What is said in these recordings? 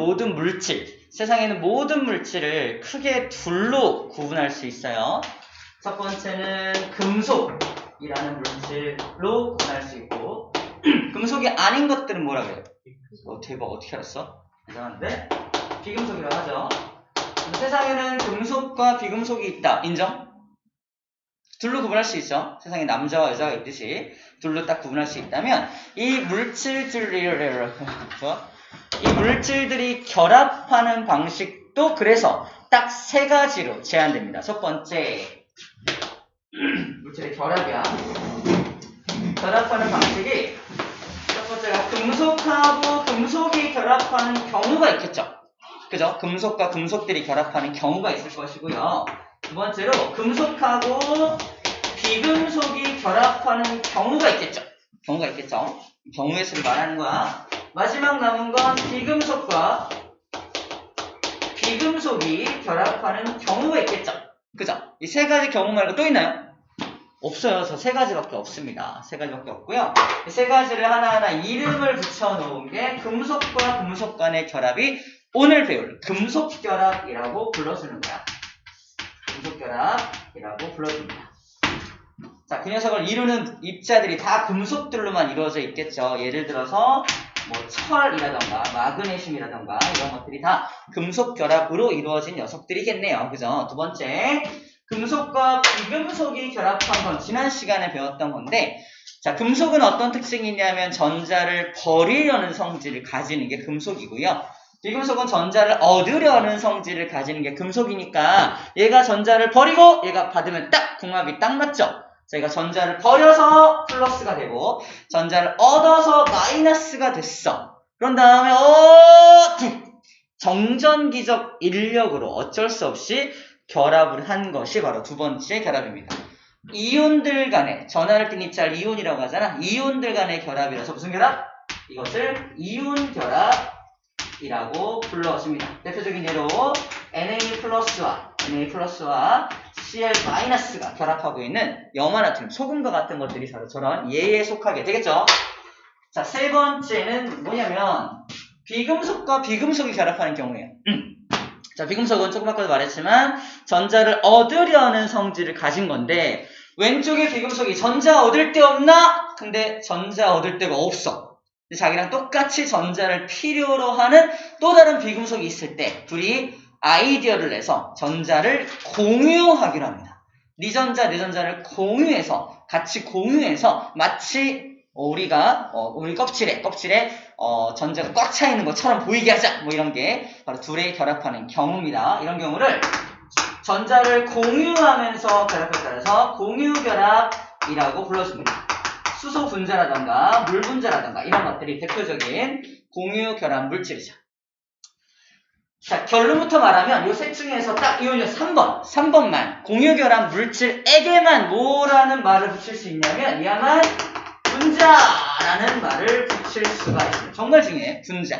모든 물질, 세상에 있는 모든 물질을 크게 둘로 구분할 수 있어요. 첫 번째는 금속이라는 물질로 구분할 수 있고, 금속이 아닌 것들은 뭐라고 해요? 대박, 어떻게 알았어? 이상한데? 비금속이라고 하죠. 세상에는 금속과 비금속이 있다. 인정? 둘로 구분할 수 있죠. 세상에 남자와 여자가 있듯이 둘로 딱 구분할 수 있다면 이 물질들이 결합하는 방식도 그래서 딱 세 가지로 제한됩니다. 첫 번째, 물질의 결합이야. 결합하는 방식이 첫 번째가 금속하고 금속이 결합하는 경우가 있겠죠. 그죠? 금속과 금속들이 결합하는 경우가 있을 것이고요. 두 번째로 금속하고 비금속이 결합하는 경우가 있겠죠. 경우의 수를 말하는 거야. 마지막 남은 건 비금속과 비금속이 결합하는 경우가 있겠죠. 그죠? 이 세 가지 경우 말고 또 있나요? 없어요. 저 세 가지밖에 없습니다. 세 가지밖에 없고요. 이 세 가지를 하나하나 이름을 붙여놓은 게 금속과 금속 간의 결합이 오늘 배울 금속결합이라고 불러주는 거야. 금속결합이라고 불러줍니다. 자, 그 녀석을 이루는 입자들이 다 금속들로만 이루어져 있겠죠. 예를 들어서 뭐 철이라던가 마그네슘이라던가 이런 것들이 다 금속결합으로 이루어진 녀석들이겠네요. 그죠? 두 번째, 금속과 비금속이 결합한 건 지난 시간에 배웠던 건데, 자, 금속은 어떤 특징이 있냐면 전자를 버리려는 성질을 가지는 게 금속이고요. 비금속은 전자를 얻으려는 성질을 가지는 게 금속이니까 얘가 전자를 버리고 얘가 받으면 딱 궁합이 딱 맞죠? 저희가 전자를 버려서 플러스가 되고 전자를 얻어서 마이너스가 됐어. 그런 다음에 정전기적 인력으로 어쩔 수 없이 결합을 한 것이 바로 두 번째 결합입니다. 이온들 간의, 전하를 띤 입자를 이온이라고 하잖아. 이온들 간의 결합이라서 무슨 결합? 이것을 이온 결합이라고 불러줍니다. 대표적인 예로 Na 플러스와 Cl-가 결합하고 있는 염화나트륨, 소금과 같은 것들이 바로 저런 예에 속하게 되겠죠. 자, 세 번째는 뭐냐면 비금속과 비금속이 결합하는 경우예요. 자, 비금속은 조금 아까도 말했지만 전자를 얻으려는 성질을 가진 건데 왼쪽에 비금속이 전자 얻을 데 없나? 근데 전자 얻을 데가 없어. 자기랑 똑같이 전자를 필요로 하는 또 다른 비금속이 있을 때 둘이 아이디어를 내서 전자를 공유하기로 합니다. 네 전자, 내 전자를 같이 공유해서 마치 우리가 우리 껍질에 전자가 꽉 차 있는 것처럼 보이게 하자. 뭐 이런 게 바로 둘이 결합하는 경우입니다. 이런 경우를 전자를 공유하면서 결합에 따라서 공유결합이라고 불러줍니다. 수소 분자라던가 물 분자라던가 이런 것들이 대표적인 공유결합 물질이죠. 자, 결론부터 말하면 이 셋 중에서 딱 이온이 3번만 공유결합 물질에게만 뭐라는 말을 붙일 수 있냐면 이야만 분자라는 말을 붙일 수가 있습니다. 정말 중요해. 분자.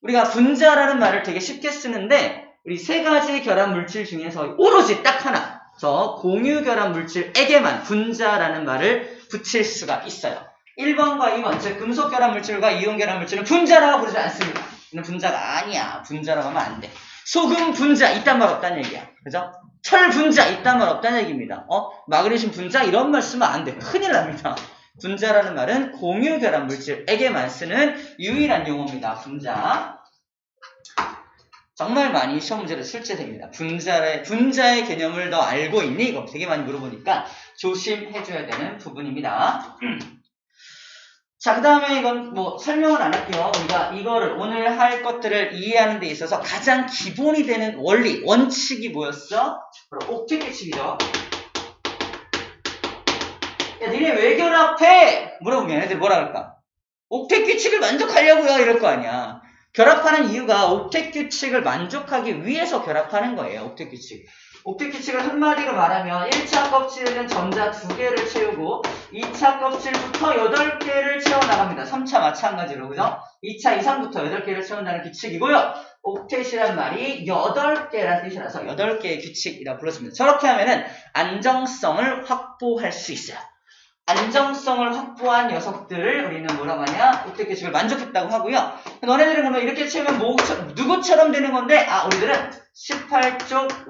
우리가 분자라는 말을 되게 쉽게 쓰는데 우리 세 가지 결합 물질 중에서 오로지 딱 하나, 저 공유결합 물질에게만 분자라는 말을 붙일 수가 있어요. 1번과 2번, 즉 금속결합 물질과 이온결합 물질은 분자라고 부르지 않습니다. 이는 분자가 아니야. 분자라고 하면 안 돼. 소금 분자 이딴 말 없다는 얘기야. 그죠? 철 분자 이딴 말 없다는 얘기입니다. 마그네슘 분자 이런 말 쓰면 안 돼. 큰일 납니다. 분자라는 말은 공유결합 물질에게만 쓰는 유일한 용어입니다. 분자. 정말 많이 시험 문제로 출제됩니다. 분자의 개념을 더 알고 있니? 이거 되게 많이 물어보니까 조심해줘야 되는 부분입니다. 자, 그 다음에 이건 뭐 설명은 안 할게요. 우리가 이거를 오늘 할 것들을 이해하는 데 있어서 가장 기본이 되는 원리, 원칙이 뭐였어? 바로 옥텟 규칙이죠. 야, 니네 왜 결합해? 물어보면 애들이 뭐라 그럴까? 옥텟 규칙을 만족하려고요. 이럴 거 아니야. 결합하는 이유가 옥텟 규칙을 만족하기 위해서 결합하는 거예요. 옥텟 규칙. 옥텟 규칙을 한마디로 말하면 1차 껍질에는 전자 2개를 채우고 2차 껍질부터 8개를 채워나갑니다. 3차 마찬가지로, 그죠? 2차 이상부터 8개를 채운다는 규칙이고요. 옥텟이란 말이 8개라는 뜻이라서 8개의 규칙이라고 불렀습니다. 저렇게 하면은 안정성을 확보할 수 있어요. 안정성을 확보한 녀석들을 우리는 뭐라고 하냐? 옥텟 규칙을 만족했다고 하고요. 너네들은 그러면 이렇게 채우면 누구처럼 되는 건데, 우리들은 18쪽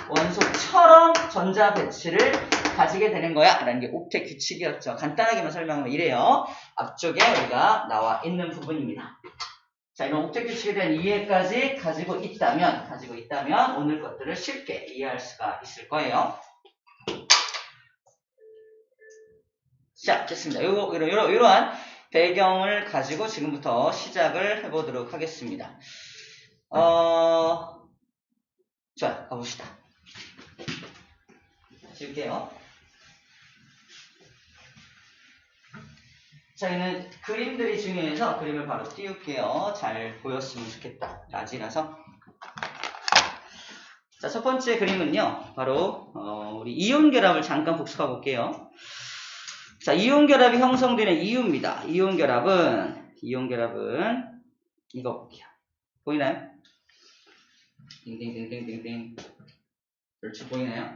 원소처럼 전자 배치를 가지게 되는 거야 라는 게 옥텟 규칙이었죠. 간단하게만 설명하면 이래요. 앞쪽에 우리가 나와 있는 부분입니다. 자, 이런 옥텟 규칙에 대한 이해까지 가지고 있다면 오늘 것들을 쉽게 이해할 수가 있을 거예요. 자, 됐습니다. 이러한 배경을 가지고 지금부터 시작을 해보도록 하겠습니다. 자, 가봅시다. 지울게요. 자, 얘는 그림들이 중요해서 그림을 바로 띄울게요. 잘 보였으면 좋겠다. 낮이라서. 자, 첫 번째 그림은요. 바로 우리 이온 결합을 잠깐 복습해 볼게요. 자, 이온 결합이 형성되는 이유입니다. 이온 결합은 이거 볼게요. 보이나요? 띵띵띵띵띵띵. 그렇죠, 보이나요?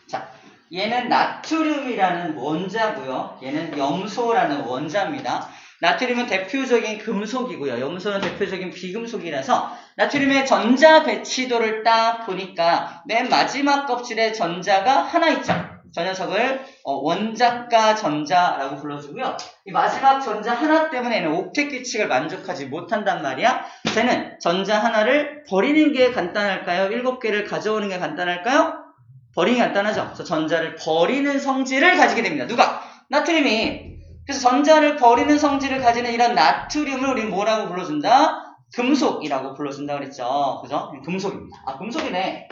자, 얘는 나트륨이라는 원자고요. 얘는 염소라는 원자입니다. 나트륨은 대표적인 금속이고요. 염소는 대표적인 비금속이라서 나트륨의 전자 배치도를 딱 보니까 맨 마지막 껍질에 전자가 하나 있죠. 저 녀석을 원자가 전자라고 불러주고요. 이 마지막 전자 하나 때문에 얘는 옥텟 규칙을 만족하지 못한단 말이야. 쟤는 전자 하나를 버리는 게 간단할까요? 7개를 가져오는 게 간단할까요? 버리는 게 간단하죠. 그래서 전자를 버리는 성질을 가지게 됩니다. 누가? 나트륨이. 그래서 전자를 버리는 성질을 가지는 이런 나트륨을 우리 뭐라고 불러준다? 금속이라고 불러준다 그랬죠. 그죠? 금속입니다. 금속이네.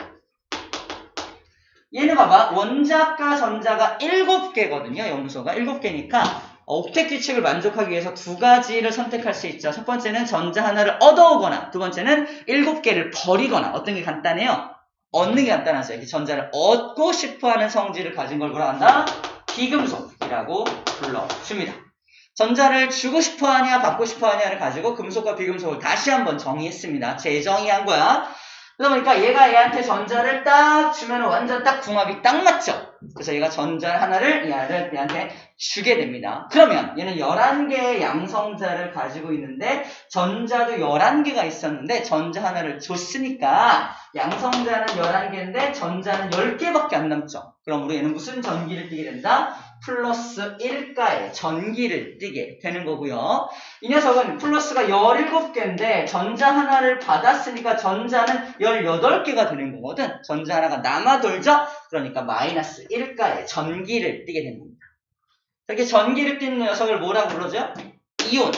얘는 봐봐. 원자가 전자가 7개거든요. 염소가 7개니까 옥텟 규칙을 만족하기 위해서 두 가지를 선택할 수 있죠. 첫 번째는 전자 하나를 얻어오거나 두 번째는 7개를 버리거나. 어떤 게 간단해요? 얻는 게 간단하죠. 이렇게 전자를 얻고 싶어하는 성질을 가진 걸 뭐라 한다? 비금속이라고 불러줍니다. 전자를 주고 싶어하냐 받고 싶어하냐를 가지고 금속과 비금속을 다시 한번 정의했습니다. 재정의한 거야. 그러다 보니까 얘가 얘한테 전자를 딱 주면 완전 딱 궁합이 딱 맞죠. 그래서 얘가 전자 하나를 얘한테 주게 됩니다. 그러면 얘는 11개의 양성자를 가지고 있는데 전자도 11개가 있었는데 전자 하나를 줬으니까 양성자는 11개인데 전자는 10개밖에 안 남죠. 그러므로 얘는 무슨 전기를 띠게 된다? 플러스 1가의 전기를 띠게 되는 거고요. 이 녀석은 플러스가 17개인데 전자 하나를 받았으니까 전자는 18개가 되는 거거든. 전자 하나가 남아돌죠? 그러니까 마이너스 1가의 전기를 띠게 됩니다. 이렇게 전기를 띠는 녀석을 뭐라고 불러줘요? 이온.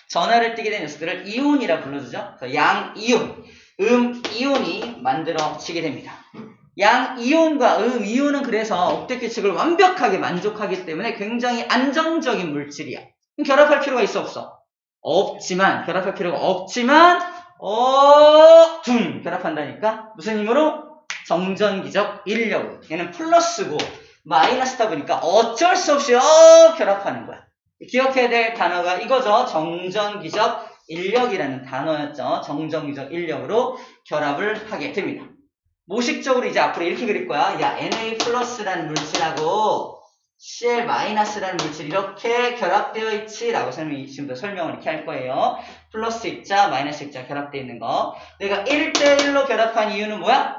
전하를 띠게 된 녀석들을 이온이라 불러주죠. 양이온, 이온이 만들어지게 됩니다. 양이온과 이온은 그래서 옥텟 규칙을 완벽하게 만족하기 때문에 굉장히 안정적인 물질이야. 결합할 필요가 있어 없어? 없지만 결합할 필요가 없지만 결합한다니까 무슨 힘으로? 정전기적 인력으로. 얘는 플러스고 마이너스다 보니까 어쩔 수 없이 결합하는 거야. 기억해야 될 단어가 이거죠. 정전기적 인력이라는 단어였죠. 정전기적 인력으로 결합을 하게 됩니다. 모식적으로 이제 앞으로 이렇게 그릴 거야. 야, Na 플러스라는 물질하고 Cl 마이너스라는 물질 이렇게 결합되어 있지 라고 지금부터 설명을 이렇게 할 거예요. 플러스 입자, 마이너스 입자 결합되어 있는 거. 내가 1대1로 결합한 이유는 뭐야?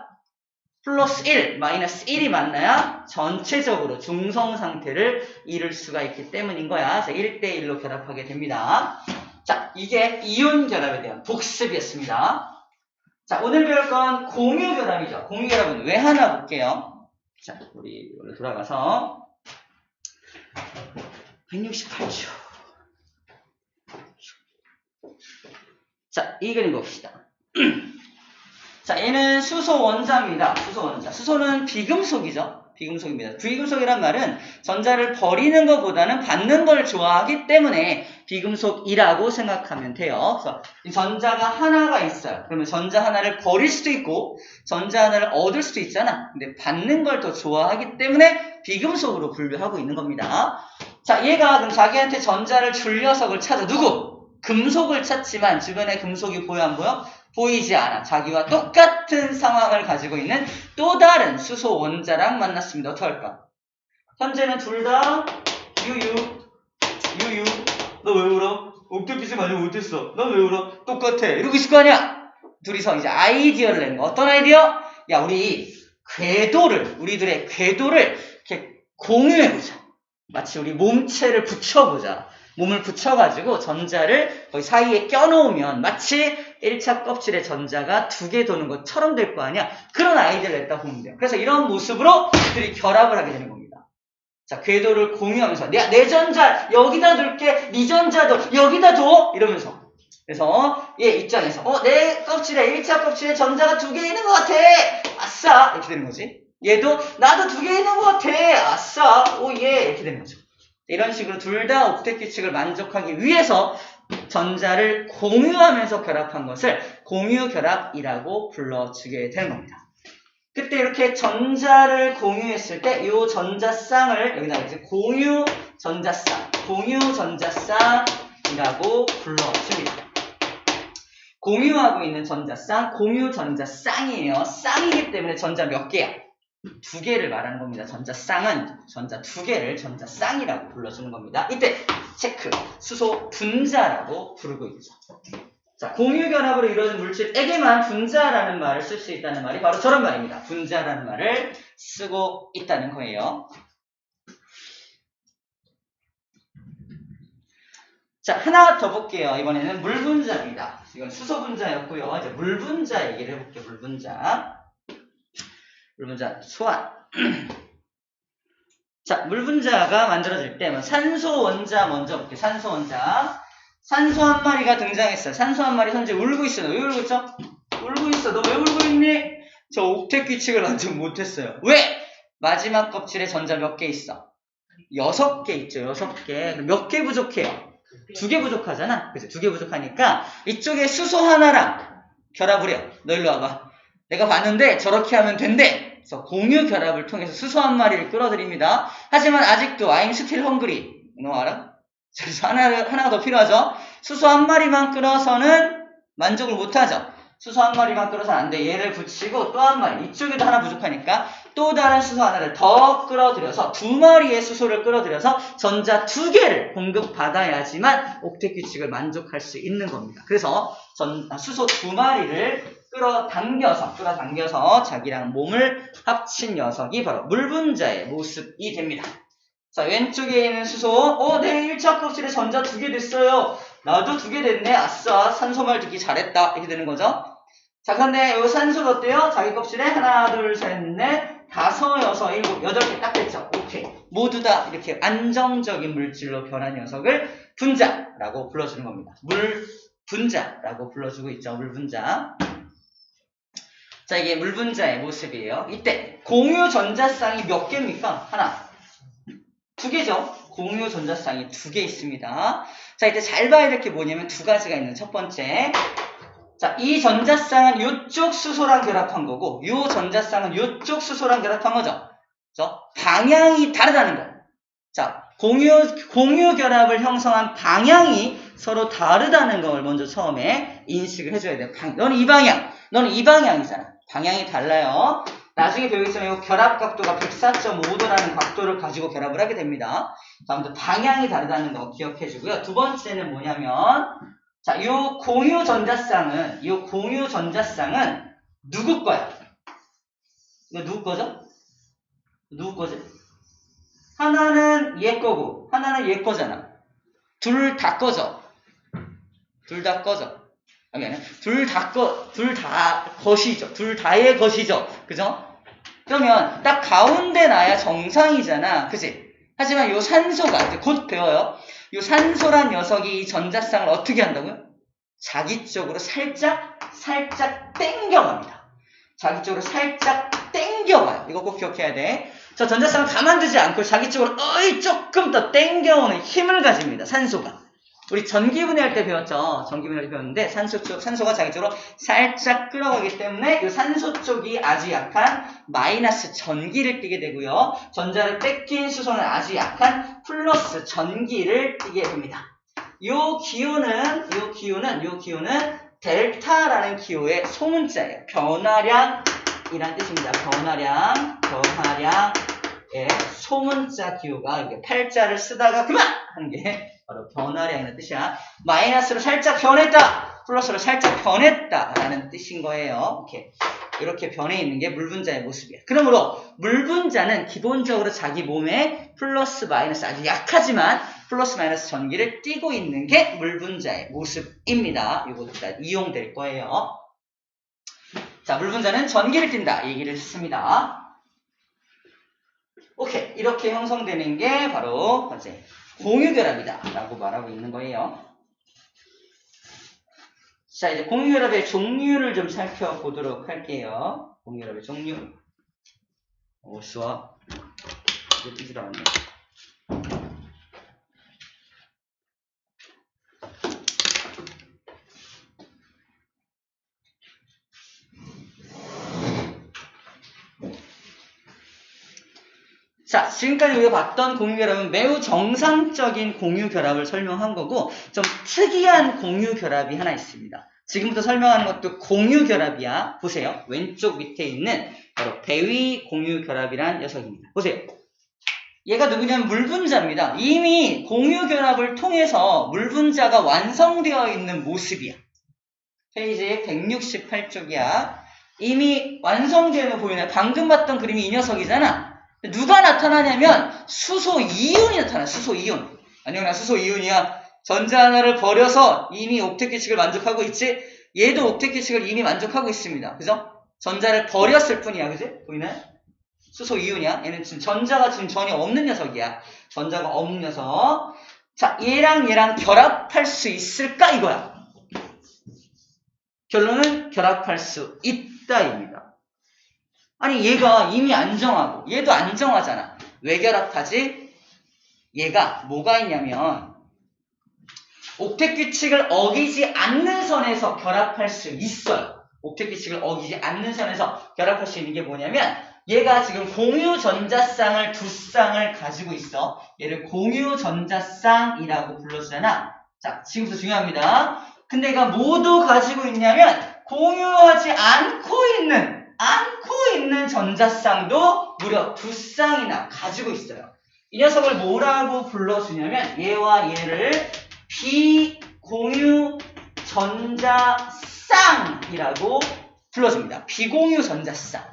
플러스 1, 마이너스 1이 만나야 전체적으로 중성 상태를 이룰 수가 있기 때문인 거야. 그래서 1대1로 결합하게 됩니다. 자, 이게 이온 결합에 대한 복습이었습니다. 자, 오늘 배울 건 공유 결합이죠. 공유 결합은 왜 하나 볼게요. 자, 우리 돌아가서 168초. 자, 이 그림 봅시다. 자, 얘는 수소 원자입니다. 수소 원자. 수소는 비금속이죠. 비금속입니다. 비금속이란 말은 전자를 버리는 것보다는 받는 걸 좋아하기 때문에 비금속이라고 생각하면 돼요. 그래서 이 전자가 하나가 있어요. 그러면 전자 하나를 버릴 수도 있고 전자 하나를 얻을 수도 있잖아. 근데 받는 걸 더 좋아하기 때문에 비금속으로 분류하고 있는 겁니다. 자, 얘가 그럼 자기한테 전자를 줄 녀석을 찾아. 누구? 금속을 찾지만 주변에 금속이 보여 안 보여? 보이지 않아. 자기와 똑같은 상황을 가지고 있는 또 다른 수소 원자랑 만났습니다. 어떡할까? 현재는 둘 다 유유. 너 왜 울어? 옥테피스 많이 못했어. 너 왜 울어? 똑같아. 이러고 있을 거 아니야? 둘이서 이제 아이디어를 내는 거. 어떤 아이디어? 야, 우리들의 궤도를 이렇게 공유해보자. 마치 우리 몸체를 붙여보자. 몸을 붙여가지고 전자를 거기 사이에 껴놓으면 마치 1차 껍질의 전자가 2개 도는 것처럼 될 거 아니야? 그런 아이디어를 냈다 보면 돼요. 그래서 이런 모습으로 둘이 결합을 하게 되는 겁니다. 자, 궤도를 공유하면서 내 전자 여기다 둘게, 네 전자도 여기다 둬 이러면서. 그래서 얘 입장에서 내 껍질에 1차 껍질에 전자가 2개 있는 것 같아. 아싸 이렇게 되는 거지. 얘도 나도 2개 있는 것 같아. 아싸 오예 이렇게 되는 거죠. 이런 식으로 둘 다 옥텟 규칙을 만족하기 위해서 전자를 공유하면서 결합한 것을 공유결합이라고 불러주게 되는 겁니다. 그때 이렇게 전자를 공유했을 때 이 전자쌍을 여기다 이제 공유전자쌍이라고 불러줍니다. 공유하고 있는 전자쌍, 공유전자쌍이에요. 쌍이기 때문에 전자 몇 개야? 2개를 말하는 겁니다. 전자쌍은 전자 2개를 전자쌍이라고 불러주는 겁니다. 이때 체크, 수소 분자라고 부르고 있죠. 자, 공유결합으로 이루어진 물질에게만 분자라는 말을 쓸 수 있다는 말이 바로 저런 말입니다. 분자라는 말을 쓰고 있다는 거예요. 자, 하나 더 볼게요. 이번에는 물분자입니다. 이건 수소분자였고요. 이제 물분자 얘기를 해볼게요. 물분자 소환. 자, 물분자가 만들어질 때 산소 원자 먼저 볼게요. 산소 원자. 산소 한 마리가 등장했어요. 산소 한 마리 현재 울고 있어. 너 왜 울고 있어? 울고 있어. 너 왜 울고 있니? 저 옥텟 규칙을 완전 못했어요. 왜? 마지막 껍질에 전자 몇 개 있어? 6개 있죠. 6개. 몇 개 부족해요? 2개 부족하잖아. 그죠? 2개 부족하니까 이쪽에 수소 하나랑 결합을 해요. 너 일로 와봐. 내가 봤는데 저렇게 하면 된대. 그래서 공유 결합을 통해서 수소 한 마리를 끌어들입니다. 하지만 아직도 I'm still hungry. 너 알아? 그래서 하나가 더 필요하죠. 수소 한 마리만 끌어서는 만족을 못하죠. 수소 한 마리만 끌어서는 안 돼. 얘를 붙이고 또 한 마리. 이쪽에도 하나 부족하니까 또 다른 수소 하나를 더 끌어들여서 2마리의 수소를 끌어들여서 전자 2개를 공급받아야지만 옥텟 규칙을 만족할 수 있는 겁니다. 그래서 수소 2마리를 끌어당겨서 자기랑 몸을 합친 녀석이 바로 물분자의 모습이 됩니다. 자, 왼쪽에 있는 수소, 내 1차 껍질에 전자 2개 됐어요. 나도 2개 됐네. 아싸, 산소말 듣기 잘했다. 이렇게 되는 거죠. 자, 근데 이 산소가 어때요? 자기 껍질에 하나, 둘, 셋, 넷, 5, 6, 7, 8개 딱 됐죠. 오케이. 모두 다 이렇게 안정적인 물질로 변한 녀석을 분자라고 불러주는 겁니다. 물분자라고 불러주고 있죠. 물분자. 자, 이게 물분자의 모습이에요. 이때 공유 전자쌍이 몇 개입니까? 하나. 2개죠. 공유 전자쌍이 2개 있습니다. 자, 이때 잘 봐야 될 게 뭐냐면 2가지가 있는 첫 번째. 자, 이 전자쌍은 이쪽 수소랑 결합한 거고, 이 전자쌍은 이쪽 수소랑 결합한 거죠. 그래서 방향이 다르다는 거예요. 자, 공유 결합을 형성한 방향이 서로 다르다는 걸 먼저 처음에 인식을 해줘야 돼요. 너는 이 방향, 너는 이 방향이잖아. 방향이 달라요. 나중에 배우겠지만 이 결합 각도가 104.5도라는 각도를 가지고 결합을 하게 됩니다. 자, 아무튼 방향이 다르다는 거 기억해주고요. 두 번째는 뭐냐면, 자, 요 공유 전자쌍은 누구 거야? 이거 누구 거죠? 누구 거지? 하나는 얘 거고, 하나는 얘 거잖아. 둘 다 거죠? 둘 다 거죠? 아니, 둘 다 것이죠. 둘 다의 것이죠. 그죠? 그러면 딱 가운데 나야 정상이잖아. 그치? 하지만 요 산소가 이제 곧 배워요. 요 산소란 녀석이 이 전자쌍을 어떻게 한다고요? 자기 쪽으로 살짝 땡겨갑니다. 자기 쪽으로 살짝 땡겨가요. 이거 꼭 기억해야 돼. 저 전자쌍을 가만두지 않고 자기 쪽으로 조금 더 땡겨오는 힘을 가집니다. 산소가. 우리 전기분해할 때 배웠죠. 전기분해할 때 배웠는데 산소가 자기 쪽으로 살짝 끌어가기 때문에 이 산소 쪽이 아주 약한 마이너스 전기를 띠게 되고요. 전자를 뺏긴 수소는 아주 약한 플러스 전기를 띠게 됩니다. 요 기호는 델타라는 기호의 소문자예요. 변화량이란 뜻입니다. 변화량의 소문자 기호가 이게 팔자를 쓰다가 그만! 하는 게 바로 변화량이라는 뜻이야. 마이너스로 살짝 변했다! 플러스로 살짝 변했다! 라는 뜻인 거예요. 이렇게 변해 있는 게 물분자의 모습이에요. 그러므로 물분자는 기본적으로 자기 몸에 플러스 마이너스 아주 약하지만 플러스 마이너스 전기를 띠고 있는 게 물분자의 모습입니다. 이것도 다 이용될 거예요. 자, 물분자는 전기를 띈다. 얘기를 했습니다. 오케이. 이렇게 형성되는 게 바로 이제 공유결합이다. 라고 말하고 있는 거예요. 자, 이제 공유결합의 종류를 좀 살펴보도록 할게요. 공유결합의 종류. 오, 좋아. 이거 뜨지도 않네. 자, 지금까지 우리가 봤던 공유결합은 매우 정상적인 공유결합을 설명한 거고 좀 특이한 공유결합이 하나 있습니다. 지금부터 설명하는 것도 공유결합이야. 보세요. 왼쪽 밑에 있는 바로 배위 공유결합이란 녀석입니다. 보세요. 얘가 누구냐면 물분자입니다. 이미 공유결합을 통해서 물분자가 완성되어 있는 모습이야. 페이지 168쪽이야. 이미 완성되는 거 보이나요? 방금 봤던 그림이 이 녀석이잖아. 누가 나타나냐면 수소 이온이 나타나. 수소 이온. 아니요, 나 수소 이온이야. 전자 하나를 버려서 이미 옥텟 규칙을 만족하고 있지. 얘도 옥텟 규칙을 이미 만족하고 있습니다. 그죠? 전자를 버렸을 뿐이야. 그지? 보이나요? 수소 이온이야. 얘는 지금 전자가 지금 전혀 없는 녀석이야. 전자가 없는 녀석. 자, 얘랑 얘랑 결합할 수 있을까? 이거야. 결론은 결합할 수 있다입니다. 아니 얘가 이미 안정하고 얘도 안정하잖아. 왜 결합하지? 얘가 뭐가 있냐면 옥텟 규칙을 어기지 않는 선에서 결합할 수 있어요. 옥텟 규칙을 어기지 않는 선에서 결합할 수 있는 게 뭐냐면 얘가 지금 공유 전자쌍을 두 쌍을 가지고 있어. 얘를 공유 전자쌍이라고 불러주잖아. 자, 지금부터 중요합니다. 근데 얘가 모두 가지고 있냐면 공유하지 않고 있는 전자쌍도 무려 두 쌍이나 가지고 있어요. 이 녀석을 뭐라고 불러주냐면 얘와 얘를 비공유 전자쌍이라고 불러줍니다. 비공유 전자쌍.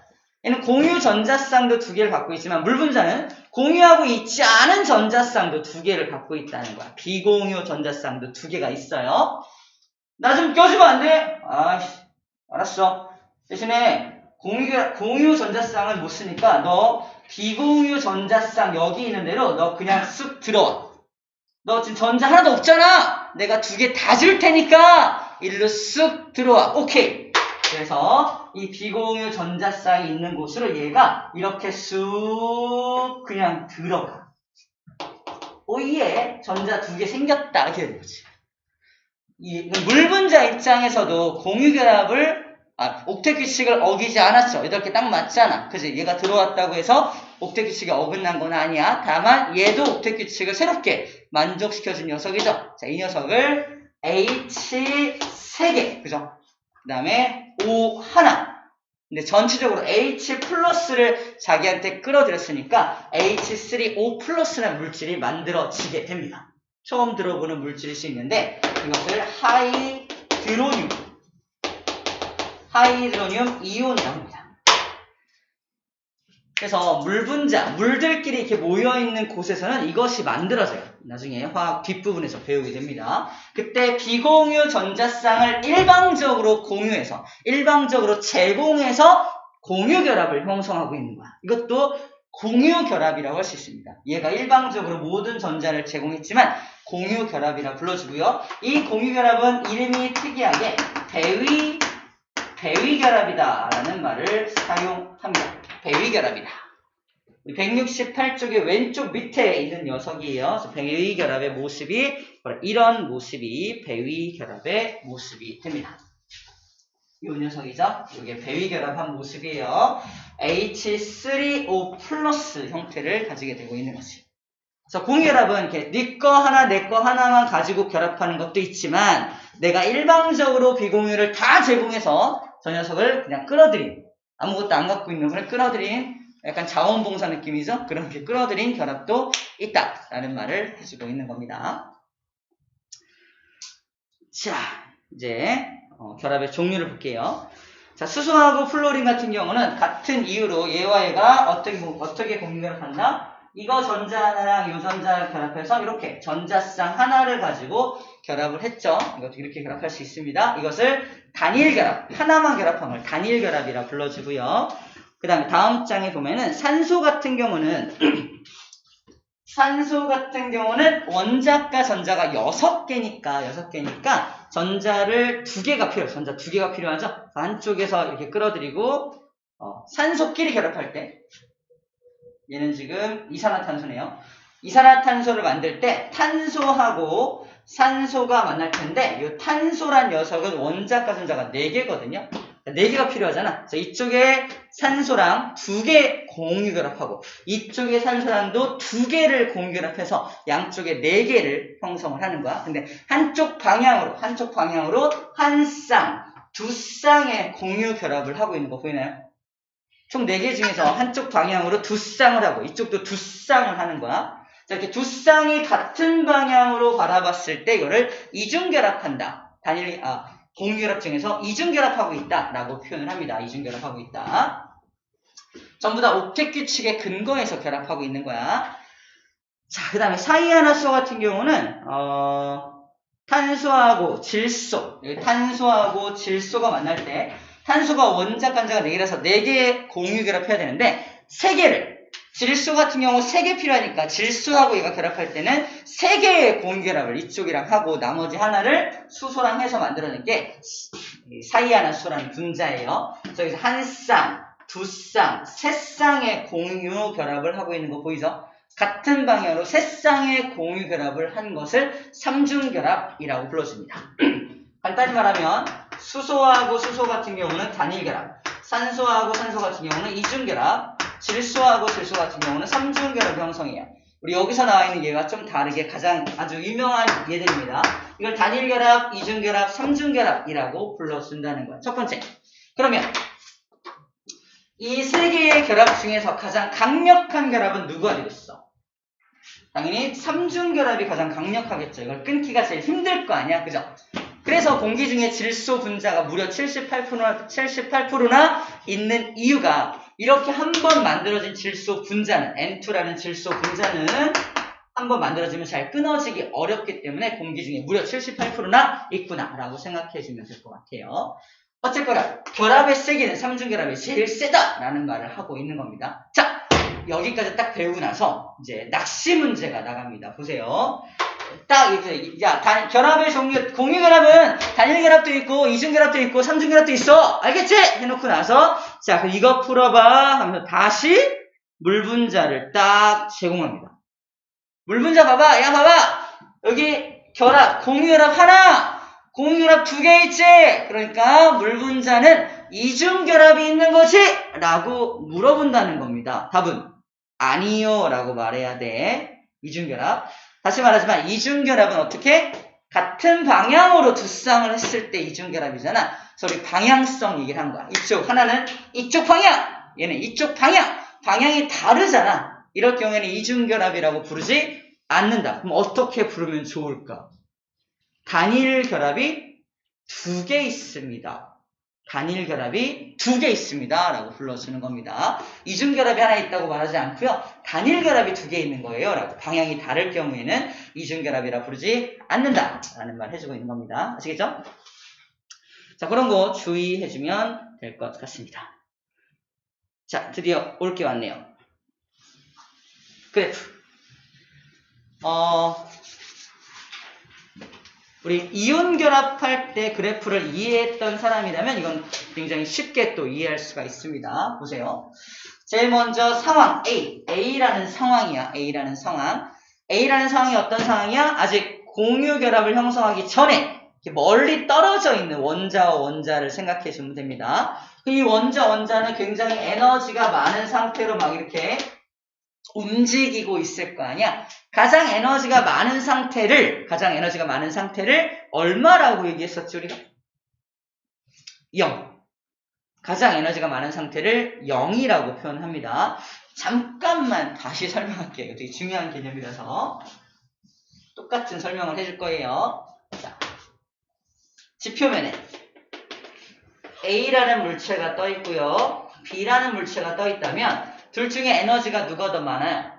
얘는 공유 전자쌍도 두 개를 갖고 있지만 물분자는 공유하고 있지 않은 전자쌍도 두 개를 갖고 있다는 거야. 비공유 전자쌍도 두 개가 있어요. 나 좀 껴주면 안 돼? 아이씨, 알았어. 대신에 공유 전자쌍을 못 쓰니까 너 비공유 전자쌍 여기 있는 대로 너 그냥 쓱 들어와. 너 지금 전자 하나도 없잖아. 내가 두 개 다 줄 테니까 일로 쓱 들어와. 오케이. 그래서 이 비공유 전자쌍이 있는 곳으로 얘가 이렇게 쑥 그냥 들어가. 오예, 전자 두 개 생겼다. 이렇게 되는 거지. 이 물분자 입장에서도 공유결합을 옥텟 규칙을 어기지 않았죠. 이렇게 딱 맞잖아. 그지? 얘가 들어왔다고 해서 옥텟 규칙이 어긋난 건 아니야. 다만 얘도 옥텟 규칙을 새롭게 만족시켜준 녀석이죠. 자, 이 녀석을 H 3개. 그죠? 그 다음에 O 하나. 근데 전체적으로 H 플러스를 자기한테 끌어들였으니까 H3O 플러스라는 물질이 만들어지게 됩니다. 처음 들어보는 물질일 수 있는데 이것을 하이드로늄 이온이라고 합니다. 그래서 물분자, 물들끼리 이렇게 모여있는 곳에서는 이것이 만들어져요. 나중에 화학 뒷부분에서 배우게 됩니다. 그때 비공유 전자쌍을 일방적으로 제공해서 공유결합을 형성하고 있는 거야. 이것도 공유결합이라고 할 수 있습니다. 얘가 일방적으로 모든 전자를 제공했지만 공유결합이라 불러주고요. 이 공유결합은 이름이 특이하게 배위결합이다 라는 말을 사용합니다. 배위결합이다. 168쪽의 왼쪽 밑에 있는 녀석이에요. 그래서 배위결합의 모습이 바로 이런 모습이 배위결합의 모습이 됩니다. 이 녀석이죠. 이게 배위결합한 모습이에요. H3O 플러스 형태를 가지게 되고 있는 거지. 그래서 공유결합은 이렇게 네 거 하나, 내 거 하나만 가지고 결합하는 것도 있지만 내가 일방적으로 비공유를 다 제공해서 저 녀석을 그냥 끌어들인 아무것도 안 갖고 있는 걸 끌어들인 약간 자원봉사 느낌이죠? 그렇게 끌어들인 결합도 있다라는 말을 해주고 있는 겁니다. 자, 이제 결합의 종류를 볼게요. 자, 수소하고 플로린 같은 경우는 같은 이유로 얘와 얘가 어떻게 공유결합한다? 이거 전자 하나랑 이 전자 결합해서 이렇게 전자쌍 하나를 가지고 결합을 했죠. 이것도 이렇게 결합할 수 있습니다. 이것을 단일결합, 하나만 결합한 걸 단일결합이라 불러주고요. 그 다음에 다음 장에 보면은 산소 같은 경우는 원자과 전자가 6개니까 전자를 2개가 필요해요. 전자 2개가 필요하죠. 한쪽에서 이렇게 끌어들이고 산소끼리 결합할 때 얘는 지금 이산화탄소네요. 이산화탄소를 만들 때 탄소하고 산소가 만날 텐데 이 탄소란 녀석은 원자과 전자가 4개거든요. 4개가 필요하잖아. 그래서 이쪽에 산소랑 2개 공유결합하고 이쪽에 산소랑도 2개를 공유결합해서 양쪽에 4개를 형성을 하는 거야. 근데 한쪽 방향으로 한 쌍, 2쌍의 공유결합을 하고 있는 거 보이나요? 총 4개 중에서 한쪽 방향으로 2쌍을 하고 이쪽도 2쌍을 하는 거야. 자, 이렇게 2쌍이 같은 방향으로 바라봤을 때 이거를 이중결합한다. 공유결합 중에서 이중결합하고 있다라고 표현을 합니다. 이중결합하고 있다. 전부 다 옥텟 규칙에 근거해서 결합하고 있는 거야. 자, 그 다음에 사이아나소 같은 경우는 탄소하고 질소가 만날 때 탄소가 원자 간자가 4개라서 4개 공유결합해야 되는데 3개를 질소 같은 경우 3개 필요하니까 질소하고 얘가 결합할 때는 3개의 공유결합을 이쪽이랑 하고 나머지 하나를 수소랑 해서 만들어낸 게 사이아나소라는 분자예요. 그래서 여기서 한 쌍, 2쌍, 3쌍의 공유결합을 하고 있는 거 보이죠? 같은 방향으로 3쌍의 공유결합을 한 것을 삼중결합이라고 불러줍니다. 간단히 말하면 수소하고 수소 같은 경우는 단일결합, 산소하고 산소 같은 경우는 이중결합, 질소하고 질소 같은 경우는 삼중결합 형성이에요. 우리 여기서 나와 있는 얘가 좀 다르게 가장 아주 유명한 얘들입니다. 이걸 단일결합, 이중결합, 삼중결합이라고 불러준다는 거예요. 첫 번째. 그러면 이 3개의 결합 중에서 가장 강력한 결합은 누구가 되겠어? 당연히 삼중결합이 가장 강력하겠죠. 이걸 끊기가 제일 힘들 거 아니야, 그죠? 그래서 공기 중에 질소 분자가 무려 78%나 있는 이유가 이렇게 한 번 만들어진 질소 분자는 N2라는 질소 분자는 한 번 만들어지면 잘 끊어지기 어렵기 때문에 공기 중에 무려 78%나 있구나라고 생각해주면 될 것 같아요. 어쨌거나 결합의 세기는 삼중결합이 제일 세다라는 말을 하고 있는 겁니다. 자, 여기까지 딱 배우고 나서 이제 낚시 문제가 나갑니다. 보세요. 딱 이렇게 결합의 종류, 공유결합은 단일결합도 있고 이중결합도 있고 삼중결합도 있어. 알겠지? 해놓고 나서 자, 그럼 이거 풀어봐 하면서 다시 물분자를 딱 제공합니다. 물분자 봐봐. 야, 봐봐. 여기 결합, 공유결합 하나, 공유결합 2개 있지? 그러니까 물분자는 이중결합이 있는 거지? 라고 물어본다는 겁니다. 답은 아니요 라고 말해야 돼. 이중결합. 다시 말하지만 이중결합은 어떻게? 같은 방향으로 2쌍을 했을 때 이중결합이잖아. 그래서 우리 방향성 얘기를 한 거야. 이쪽 하나는 이쪽 방향, 얘는 이쪽 방향. 방향이 다르잖아. 이럴 경우에는 이중결합이라고 부르지 않는다. 그럼 어떻게 부르면 좋을까? 단일결합이 2개 있습니다. 단일결합이 2개 있습니다. 라고 불러주는 겁니다. 이중결합이 하나 있다고 말하지 않고요. 단일결합이 2개 있는 거예요. 라고 방향이 다를 경우에는 이중결합이라 부르지 않는다. 라는 말 해주고 있는 겁니다. 아시겠죠? 자, 그런 거 주의해주면 될 것 같습니다. 자, 드디어 올 게 왔네요. 그래프. 우리 이온 결합할 때 그래프를 이해했던 사람이라면 이건 굉장히 쉽게 또 이해할 수가 있습니다. 보세요. 제일 먼저 상황 A라는 상황이야. A라는 상황이 어떤 상황이야? 아직 공유 결합을 형성하기 전에 멀리 떨어져 있는 원자와 원자를 생각해 주면 됩니다. 이 원자는 굉장히 에너지가 많은 상태로 막 이렇게 움직이고 있을 거 아니야. 가장 에너지가 많은 상태를 얼마라고 얘기했었지, 우리가? 0. 가장 에너지가 많은 상태를 0이라고 표현합니다. 잠깐만 다시 설명할게요. 되게 중요한 개념이라서. 똑같은 설명을 해줄 거예요. 자, 지표면에 A라는 물체가 떠 있고요. B라는 물체가 떠 있다면 둘 중에 에너지가 누가 더 많아요?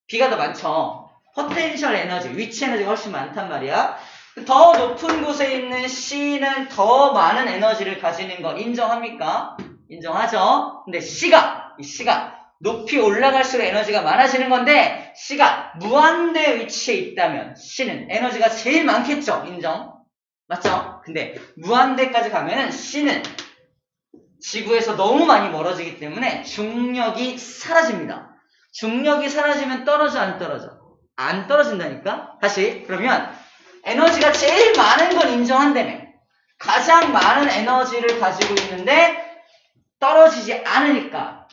B가 더 많죠. 포텐셜 에너지, 위치 에너지가 훨씬 많단 말이야. 더 높은 곳에 있는 C는 더 많은 에너지를 가지는 거 인정합니까? 인정하죠. 근데 C가 높이 올라갈수록 에너지가 많아지는 건데 C가 무한대 위치에 있다면 C는 에너지가 제일 많겠죠. 인정? 맞죠? 근데 무한대까지 가면은 C는 지구에서 너무 많이 멀어지기 때문에 중력이 사라집니다. 중력이 사라지면 떨어져, 안 떨어져? 안 떨어진다니까? 다시 그러면 에너지가 제일 많은 건 인정한다며. 가장 많은 에너지를 가지고 있는데 떨어지지 않으니까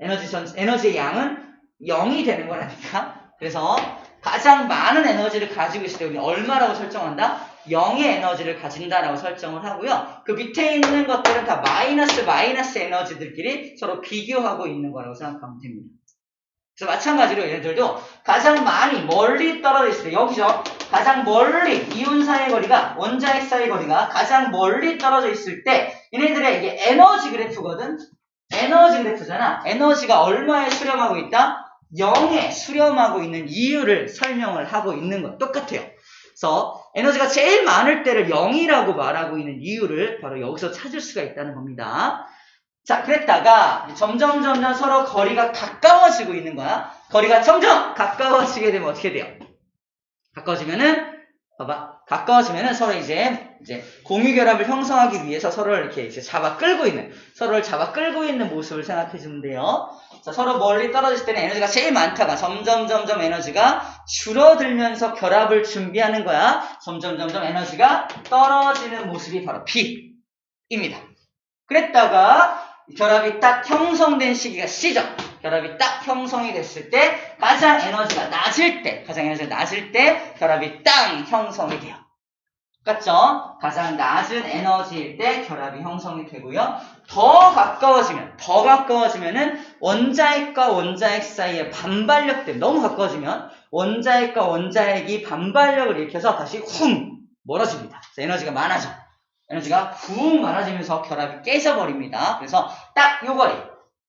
에너지의 양은 0이 되는 거라니까. 그래서 가장 많은 에너지를 가지고 있을 때 우리는 얼마라고 설정한다? 0의 에너지를 가진다라고 설정을 하고요. 그 밑에 있는 것들은 다 마이너스 에너지들끼리 서로 비교하고 있는 거라고 생각하면 됩니다. 그래서 마찬가지로 얘네들도 가장 많이 멀리 떨어져 있을 때 여기죠. 가장 멀리 이온 사이의 거리가 원자핵 사이의 거리가 가장 멀리 떨어져 있을 때 얘네들의 이게 에너지 그래프거든. 에너지 그래프잖아. 에너지가 얼마에 수렴하고 있다? 0에 수렴하고 있는 이유를 설명을 하고 있는 것 똑같아요. 그래서 에너지가 제일 많을 때를 0이라고 말하고 있는 이유를 바로 여기서 찾을 수가 있다는 겁니다. 자, 그랬다가 점점 서로 거리가 가까워지고 있는 거야. 거리가 점점 가까워지게 되면 어떻게 돼요? 가까워지면은 서로 이제 공유결합을 형성하기 위해서 서로를 이렇게 서로를 잡아 끌고 있는 모습을 생각해 주면 돼요. 자, 서로 멀리 떨어질 때는 에너지가 제일 많다가 점점 에너지가 줄어들면서 결합을 준비하는 거야. 점점 에너지가 떨어지는 모습이 바로 B입니다. 그랬다가 결합이 딱 형성된 시기가 C죠. 결합이 딱 형성이 됐을 때 가장 에너지가 낮을 때 결합이 딱 형성이 돼요. 똑같죠? 가장 낮은 에너지일 때 결합이 형성이 되고요. 더 가까워지면은 원자핵과 원자핵 사이의 반발력 때문에 너무 가까워지면 원자핵과 원자핵이 반발력을 일으켜서 다시 멀어집니다. 그래서 에너지가 많아져. 에너지가 훅 많아지면서 결합이 깨져버립니다. 그래서 딱 요 거리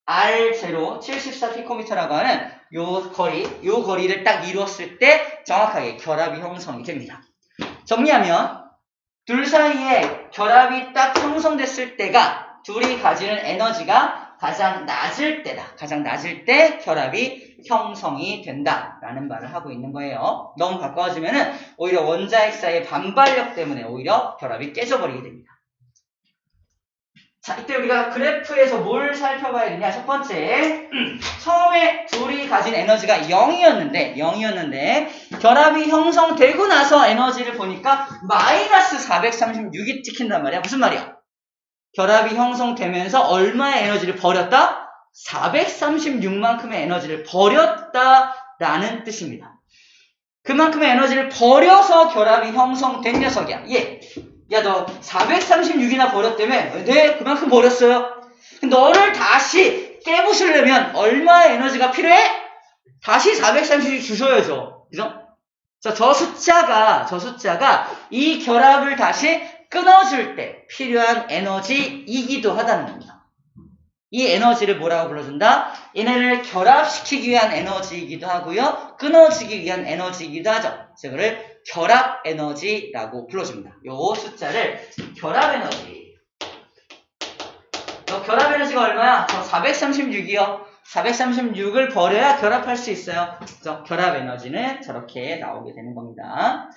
R0 74피코미터라고 하는 요 거리를 딱 이루었을 때 정확하게 결합이 형성이 됩니다. 정리하면 둘 사이에 결합이 딱 형성됐을 때가 둘이 가지는 에너지가 가장 낮을 때다. 가장 낮을 때 결합이 형성이 된다라는 말을 하고 있는 거예요. 너무 가까워지면은 오히려 원자핵 사이의 반발력 때문에 오히려 결합이 깨져버리게 됩니다. 자, 이때 우리가 그래프에서 뭘 살펴봐야 되냐? 첫 번째, 처음에 둘이 가진 에너지가 0이었는데 결합이 형성되고 나서 에너지를 보니까 마이너스 436이 찍힌단 말이야. 무슨 말이야? 결합이 형성되면서 얼마의 에너지를 버렸다? 436만큼의 에너지를 버렸다라는 뜻입니다. 그만큼의 에너지를 버려서 결합이 형성된 녀석이야. 야, 너 436이나 버렸다며? 네, 그만큼 버렸어요. 너를 다시 깨부수려면 얼마의 에너지가 필요해? 다시 436 주셔야죠. 그죠? 저 숫자가 이 결합을 다시 끊어줄 때 필요한 에너지이기도 하다는 겁니다. 이 에너지를 뭐라고 불러준다? 얘네를 결합시키기 위한 에너지이기도 하고요. 끊어주기 위한 에너지이기도 하죠. 그래서 결합 에너지라고 불러줍니다. 요 숫자를 결합 에너지. 결합 에너지가 얼마야? 436이요. 436을 버려야 결합할 수 있어요. 그래서 결합 에너지는 저렇게 나오게 되는 겁니다.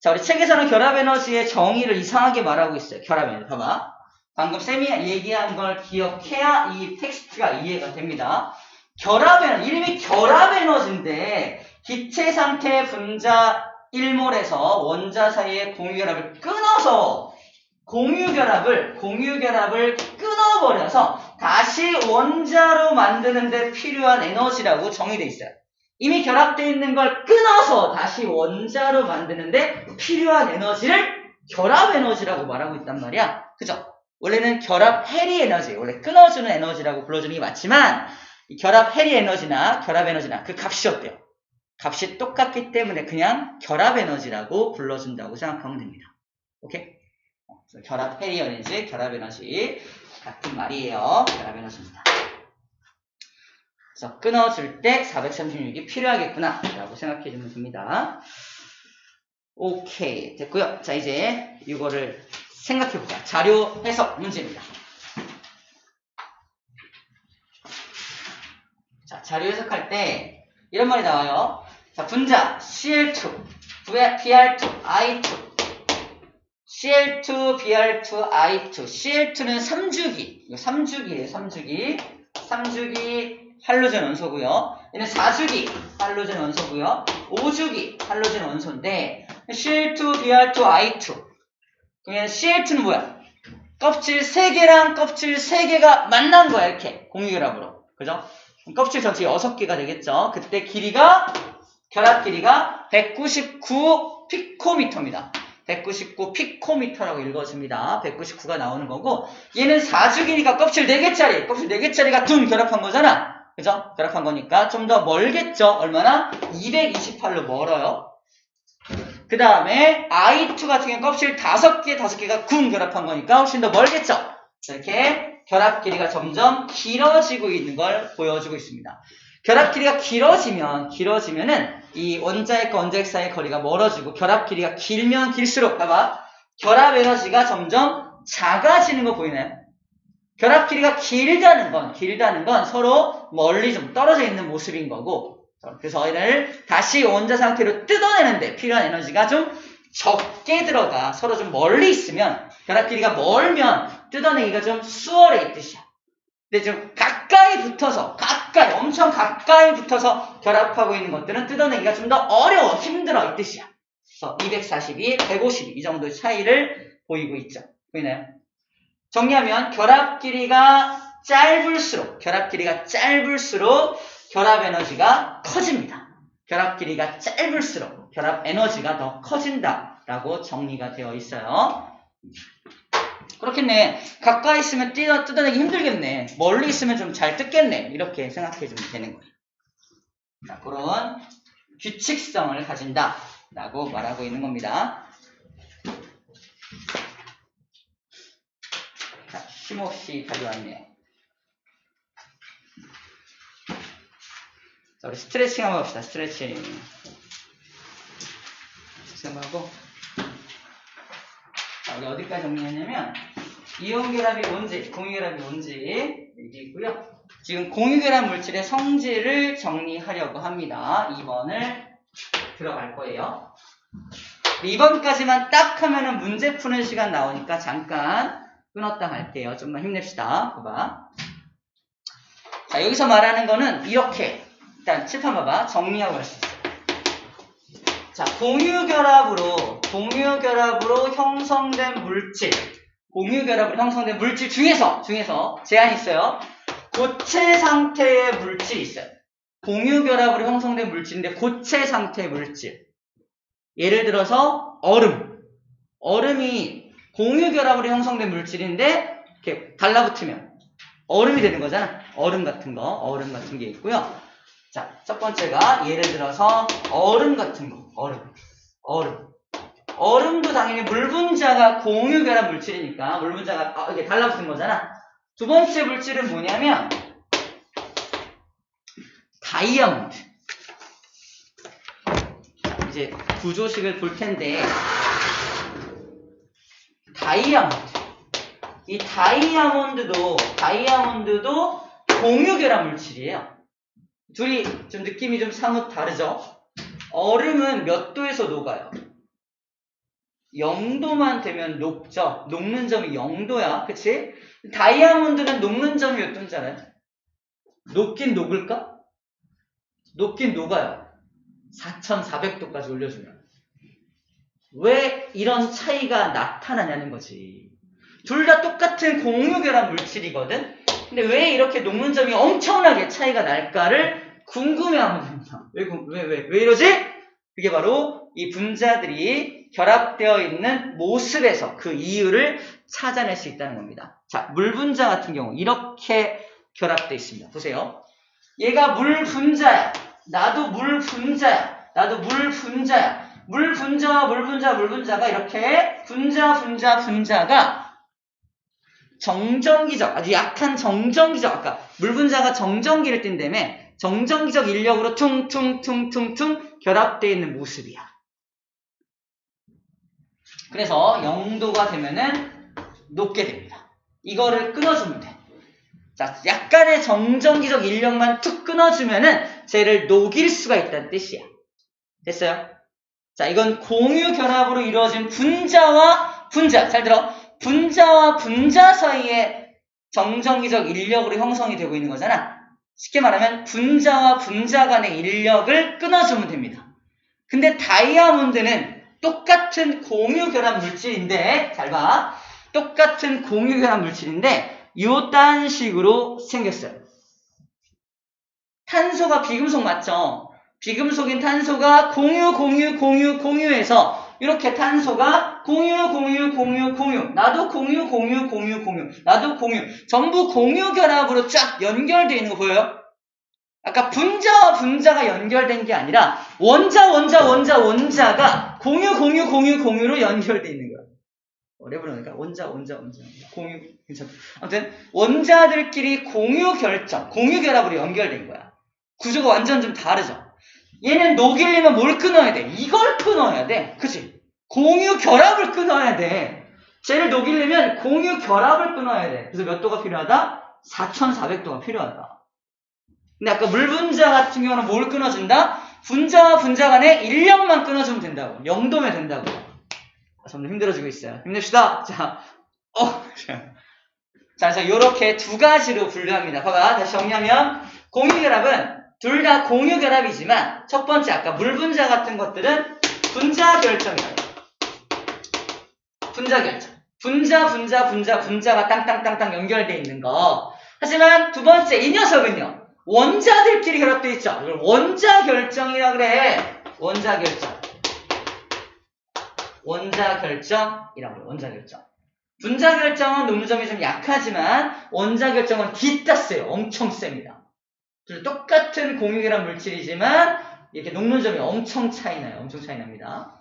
자, 우리 책에서는 결합 에너지의 정의를 이상하게 말하고 있어요. 결합 에너지. 봐봐. 방금 쌤이 얘기한 걸 기억해야 이 텍스트가 이해가 됩니다. 결합 에너지, 이름이 결합 에너지인데 기체 상태 분자 1몰에서 원자 사이의 공유결합을 끊어서 공유결합을 끊어버려서 다시 원자로 만드는 데 필요한 에너지라고 정의되어 있어요. 이미 결합되어 있는 걸 끊어서 다시 원자로 만드는데 필요한 에너지를 결합 에너지라고 말하고 있단 말이야. 그죠? 원래는 결합 해리 에너지, 원래 끊어주는 에너지라고 불러주는 게 맞지만 이 결합 해리 에너지나 결합 에너지나 그 값이 어때요? 값이 똑같기 때문에 그냥 결합 에너지라고 불러준다고 생각하면 됩니다. 오케이? 그래서 결합 해리 에너지, 결합 에너지 같은 말이에요. 결합 에너지입니다. 그래서 끊어줄 때 436이 필요하겠구나 라고 생각해주면 됩니다. 오케이, 됐고요. 자, 이제 이거를 생각해보자. 자료 해석 문제입니다. 자, 자료 해석할 때 이런 말이 나와요. 자, 분자 Cl2, Br2, I2, Cl2, Br2, I2. Cl2는 3주기. 이거 3주기예요, 3주기. 3주기 할로젠 원소고요. 얘는 4주기 할로젠 원소고요. 5주기 할로젠 원소인데 Cl2, Br2, I2. 그러면 Cl2는 뭐야? 껍질 3개랑 껍질 3개가 만난 거야, 이렇게. 공유결합으로. 그죠? 껍질 전체 6개가 되겠죠? 그때 길이가, 결합 길이가 199 피코미터입니다. 199 피코미터라고 읽어집니다. 199가 나오는 거고, 얘는 4주기니까 껍질 4개짜리, 껍질 4개짜리가 둥 결합한 거잖아. 그죠? 결합한 거니까 좀 더 멀겠죠? 얼마나? 228로 멀어요. 그 다음에 I2 같은 경우는 껍질 5개가 쿵 결합한 거니까 훨씬 더 멀겠죠? 이렇게 결합 길이가 점점 길어지고 있는 걸 보여주고 있습니다. 결합 길이가 길어지면은 이 원자핵과 원자핵 사이의 거리가 멀어지고 결합 길이가 길면 길수록 봐봐. 결합 에너지가 점점 작아지는 거 보이나요? 결합 길이가 길다는 건 서로 멀리 좀 떨어져 있는 모습인 거고, 그래서 얘를 다시 원자 상태로 뜯어내는데 필요한 에너지가 좀 적게 들어가. 서로 좀 멀리 있으면, 결합 길이가 멀면 뜯어내기가 좀 수월해 이 뜻이야. 근데 좀 가까이 붙어서, 엄청 가까이 붙어서 결합하고 있는 것들은 뜯어내기가 좀 더 어려워, 힘들어 이 뜻이야. 그래서 242, 152 이 정도의 차이를 보이고 있죠. 보이나요? 정리하면 결합 길이가 짧을수록 결합 에너지가 커집니다. 결합 길이가 짧을수록 결합 에너지가 더 커진다라고 정리가 되어 있어요. 그렇겠네. 가까이 있으면 뜯어내기 힘들겠네. 멀리 있으면 좀 잘 뜯겠네. 이렇게 생각해주면 되는 거예요. 자, 그런 규칙성을 가진다라고 말하고 있는 겁니다. 자, 쉼없이 가져왔네요. 자, 우리 스트레칭 한번 봅시다. 스트레칭 하고, 자, 우리 어디까지 정리했냐면 이온결합이 뭔지, 공유결합이 뭔지 얘기했고요. 지금 공유결합 물질의 성질을 정리하려고 합니다. 2번을 들어갈 거예요. 2번까지만 딱 하면은 문제 푸는 시간 나오니까 잠깐 끊었다 갈게요. 좀만 힘냅시다. 봐봐. 자, 여기서 말하는 거는 이렇게. 일단 칠판 봐봐. 정리하고 할 수 있어요. 자, 공유결합으로 형성된 물질 중에서 제한이 있어요. 고체 상태의 물질이 있어요. 공유결합으로 형성된 물질인데 고체 상태의 물질. 예를 들어서 얼음이 공유결합으로 형성된 물질인데 이렇게 달라붙으면 얼음이 되는 거잖아. 얼음 같은 게 있고요. 자, 첫 번째가 예를 들어서 얼음 같은 거. 얼음도 당연히 물 분자가 공유결합 물질이니까 물 분자가 이렇게 달라붙은 거잖아. 두 번째 물질은 뭐냐면 다이아몬드. 자, 이제 구조식을 볼 텐데 이 다이아몬드도 공유결합 물질이에요. 둘이 좀 느낌이 좀 사뭇 다르죠? 얼음은 몇 도에서 녹아요? 0도만 되면 녹죠? 녹는 점이 0도야. 그치? 다이아몬드는 녹는 점이 몇 도인지 알아요? 녹긴 녹을까? 녹긴 녹아요. 4400도까지 올려주면. 왜 이런 차이가 나타나냐는 거지. 둘 다 똑같은 공유결합 물질이거든? 근데 왜 이렇게 녹는 점이 엄청나게 차이가 날까를 궁금해하면 됩니다. 왜 이러지? 그게 바로 이 분자들이 결합되어 있는 모습에서 그 이유를 찾아낼 수 있다는 겁니다. 자, 물 분자 같은 경우 이렇게 결합되어 있습니다. 보세요. 얘가 물 분자야. 나도 물 분자야. 나도 물 분자야. 물 분자와 물 분자가 이렇게 분자가 정전기적, 아주 약한 정전기적, 아까 물 분자가 정전기를 띈다며 정전기적 인력으로 퉁퉁퉁퉁퉁 결합되어 있는 모습이야. 그래서 0도가 되면은 녹게 됩니다. 이거를 끊어주면 돼. 자, 약간의 정전기적 인력만 툭 끊어주면은 쟤를 녹일 수가 있다는 뜻이야. 됐어요? 자, 이건 공유 결합으로 이루어진 분자와 분자. 잘 들어. 분자와 분자 사이에 정전기적 인력으로 형성이 되고 있는 거잖아. 쉽게 말하면 분자와 분자 간의 인력을 끊어주면 됩니다. 근데 다이아몬드는 똑같은 공유 결합 물질인데, 잘 봐. 똑같은 공유 결합 물질인데 요딴 식으로 생겼어요. 탄소가 비금속 맞죠? 비금속인 탄소가 공유해서 이렇게 탄소가 공유 나도 공유 나도 공유 전부 공유 결합으로 쫙 연결되어 있는 거 보여요? 아까 분자와 분자가 연결된 게 아니라 원자가 공유로 연결되어 있는 거야. 어려 부르니까 원자 공유 괜찮다. 아무튼 원자들끼리 공유 결합으로 연결된 거야. 구조가 완전 좀 다르죠. 얘는 녹이려면 뭘 끊어야 돼? 이걸 끊어야 돼. 그치? 공유 결합을 끊어야 돼. 쟤를 녹이려면 공유 결합을 끊어야 돼. 그래서 몇 도가 필요하다? 4400도가 필요하다. 근데 아까 물 분자 같은 경우는 뭘 끊어준다? 분자와 분자 간의 인력만 끊어주면 된다고. 0도면 된다고. 점점 힘들어지고 있어요. 힘냅시다. 자, 그래서 요렇게 두 가지로 분류합니다. 봐봐. 다시 정리하면 공유결합은 둘 다 공유결합이지만 첫 번째 아까 물 분자 같은 것들은 분자 결정이에요. 분자 결정. 분자가 땅땅땅땅 연결되어 있는 거. 하지만 두 번째 이 녀석은요. 원자들끼리 결합되어 있죠. 이걸 원자 결정이라 그래. 원자 결정이라고 그래. 원자 결정. 분자 결정은 녹는점이 좀 약하지만 원자 결정은 뒤따 세요. 엄청 셉니다. 똑같은 공유결합 물질이지만 이렇게 녹는 점이 엄청 차이 나요. 엄청 차이 납니다.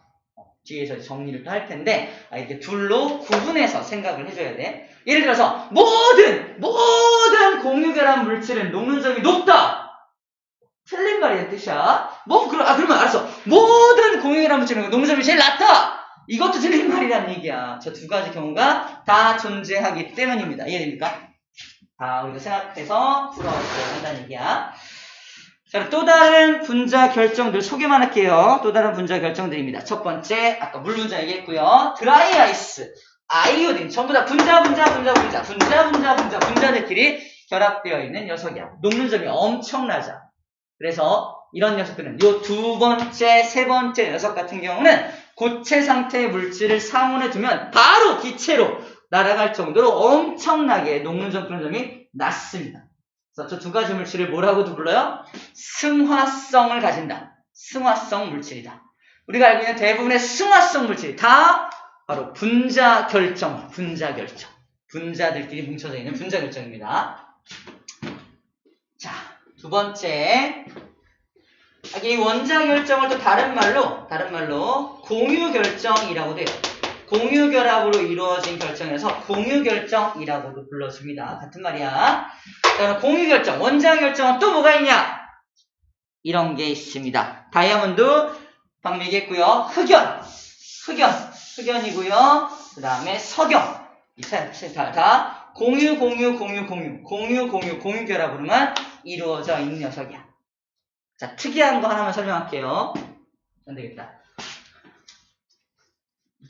뒤에서 정리를 또 할 텐데 이렇게 둘로 구분해서 생각을 해줘야 돼. 예를 들어서 모든 공유결합 물질은 녹는 점이 높다. 틀린 말이란 뜻이야. 그러면 알았어. 모든 공유결합 물질은 녹는 점이 제일 낮다. 이것도 틀린 말이란 얘기야. 저 두 가지 경우가 다 존재하기 때문입니다. 이해됩니까? 자, 우리가 생각해서 풀어줘야 한다는 얘기야. 자, 또 다른 분자 결정들 소개만 할게요. 또 다른 분자 결정들입니다. 첫 번째, 아까 물 분자 얘기했고요. 드라이 아이스, 아이오딘, 전부 다 분자들끼리 결합되어 있는 녀석이야. 녹는 점이 엄청나죠. 그래서 이런 녀석들은 요 두 번째, 세 번째 녀석 같은 경우는 고체 상태의 물질을 상온에 두면 바로 기체로 날아갈 정도로 엄청나게 녹는 점, 끓는 점이 낮습니다. 그래서 저 두 가지 물질을 뭐라고도 불러요? 승화성을 가진다. 승화성 물질이다. 우리가 알고 있는 대부분의 승화성 물질이 다 바로 분자 결정. 분자들끼리 뭉쳐져 있는 분자 결정입니다. 자, 두 번째. 이 원자 결정을 또 다른 말로 공유 결정이라고도 해요. 공유 결합으로 이루어진 결정에서 공유 결정이라고도 불러줍니다. 같은 말이야. 그럼 공유 결정, 원자 결정은 또 뭐가 있냐? 이런 게 있습니다. 다이아몬드 방금 얘기했고요. 흑연이고요. 그 다음에 석영. 이 다 공유 결합으로만 이루어져 있는 녀석이야. 자, 특이한 거 하나만 설명할게요. 안 되겠다.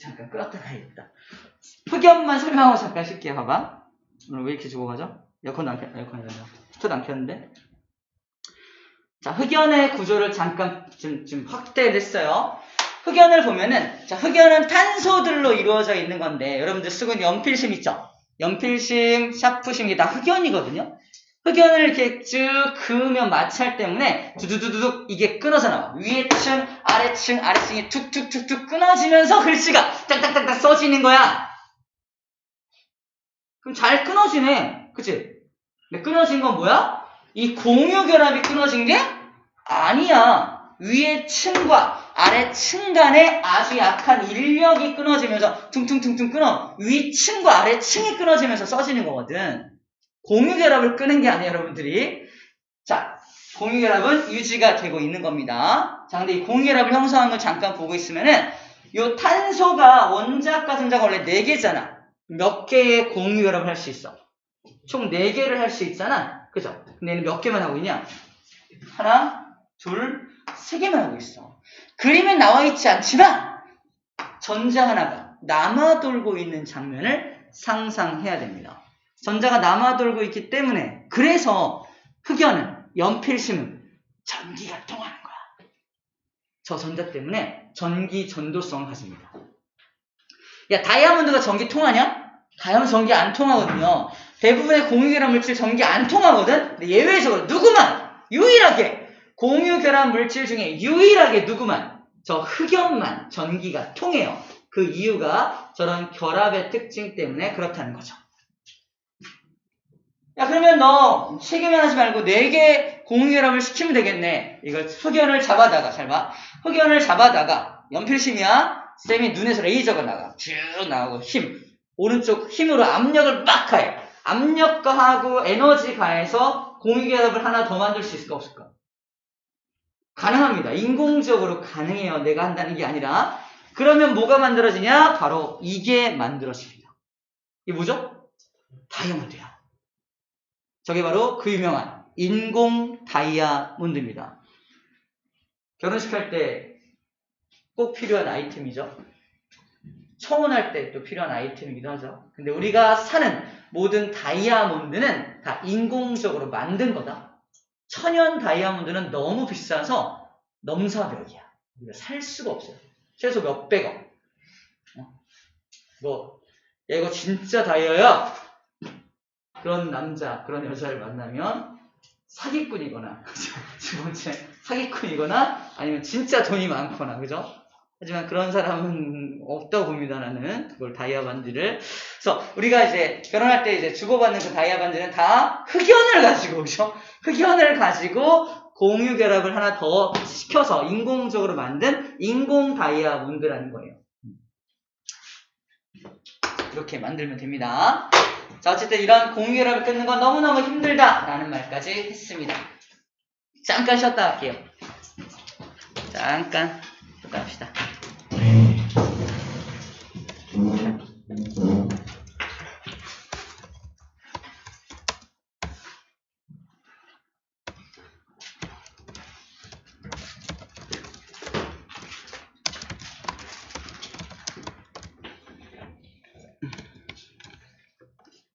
잠깐 끌었다 가야겠다. 흑연만 설명하고 잠깐 쉴게요. 봐봐. 오늘 왜 이렇게 죽어가죠? 에어컨도 안 켰는데. 히터도 안 켰는데. 자, 흑연의 구조를 잠깐 좀 확대를 했어요. 흑연을 보면은, 자, 흑연은 탄소들로 이루어져 있는 건데, 여러분들 쓰고 있는 연필심 있죠? 연필심, 샤프심, 이게 다 흑연이거든요? 흑연을 이렇게 쭉 그으면 마찰 때문에 두두두둑 이게 끊어져 나와. 위에 층, 아래층이 툭툭툭툭 끊어지면서 글씨가 딱딱딱딱 써지는 거야. 그럼 잘 끊어지네. 그치? 근데 끊어진 건 뭐야? 이 공유결합이 끊어진 게 아니야. 위에 층과 아래 층 간에 아주 약한 인력이 끊어지면서 퉁퉁퉁퉁 끊어. 위 층과 아래 층이 끊어지면서 써지는 거거든. 공유결합을 끄는 게 아니에요, 여러분들이. 자, 공유결합은 유지가 되고 있는 겁니다. 자, 근데 이 공유결합을 형성한 걸 잠깐 보고 있으면은 요 탄소가 원자과 전자가 원래 4개잖아. 몇 개의 공유결합을 할 수 있어? 총 4개를 할 수 있잖아. 그죠? 근데 얘는 몇 개만 하고 있냐? 하나, 둘, 3개만 하고 있어. 그림엔 나와 있지 않지만 전자 하나가 남아돌고 있는 장면을 상상해야 됩니다. 전자가 남아돌고 있기 때문에 그래서 흑연은 연필심은 전기가 통하는 거야. 저 전자 때문에 전기 전도성을 가집니다. 야, 다이아몬드가 전기 통하냐? 다이아몬드 전기 안 통하거든요. 대부분의 공유결합 물질 전기 안 통하거든? 근데 예외적으로 누구만 유일하게 공유결합 물질 중에 유일하게 누구만 저 흑연만 전기가 통해요. 그 이유가 저런 결합의 특징 때문에 그렇다는 거죠. 야, 그러면 너 3개만 하지 말고 4개 공유결합을 시키면 되겠네. 이걸 흑연을 잡아다가, 잘 봐. 흑연을 잡아다가 연필심이야. 쌤이 눈에서 레이저가 나가. 쭉 나오고 힘. 오른쪽 힘으로 압력을 막 가해. 압력 가하고 에너지 가해서 공유결합을 하나 더 만들 수 있을까 없을까? 가능합니다. 인공적으로 가능해요. 내가 한다는 게 아니라. 그러면 뭐가 만들어지냐? 바로 이게 만들어집니다. 이게 뭐죠? 다이아몬드야. 저게 바로 그 유명한 인공 다이아몬드입니다. 결혼식 할 때 꼭 필요한 아이템이죠. 청혼할 때 또 필요한 아이템이기도 하죠. 근데 우리가 사는 모든 다이아몬드는 다 인공적으로 만든 거다. 천연 다이아몬드는 너무 비싸서 넘사벽이야. 우리가 살 수가 없어요. 최소 몇백억. 야, 이거 진짜 다이아야. 그런 남자, 그런 여자를 만나면 사기꾼이거나, 두 번째 사기꾼이거나, 아니면 진짜 돈이 많거나, 그죠? 하지만 그런 사람은 없다고 봅니다, 나는. 그걸 다이아 반지를. 그래서 우리가 이제 결혼할 때 이제 주고받는 그 다이아 반지는 다 흑연을 가지고, 그죠? 흑연을 가지고 공유 결합을 하나 더 시켜서 인공적으로 만든 인공 다이아몬드라는 거예요. 이렇게 만들면 됩니다. 자, 어쨌든 이런 공유결합을 끊는 건 너무너무 힘들다라는 말까지 했습니다. 잠깐 쉬었다 할게요. 잠깐 쉬었다 합시다.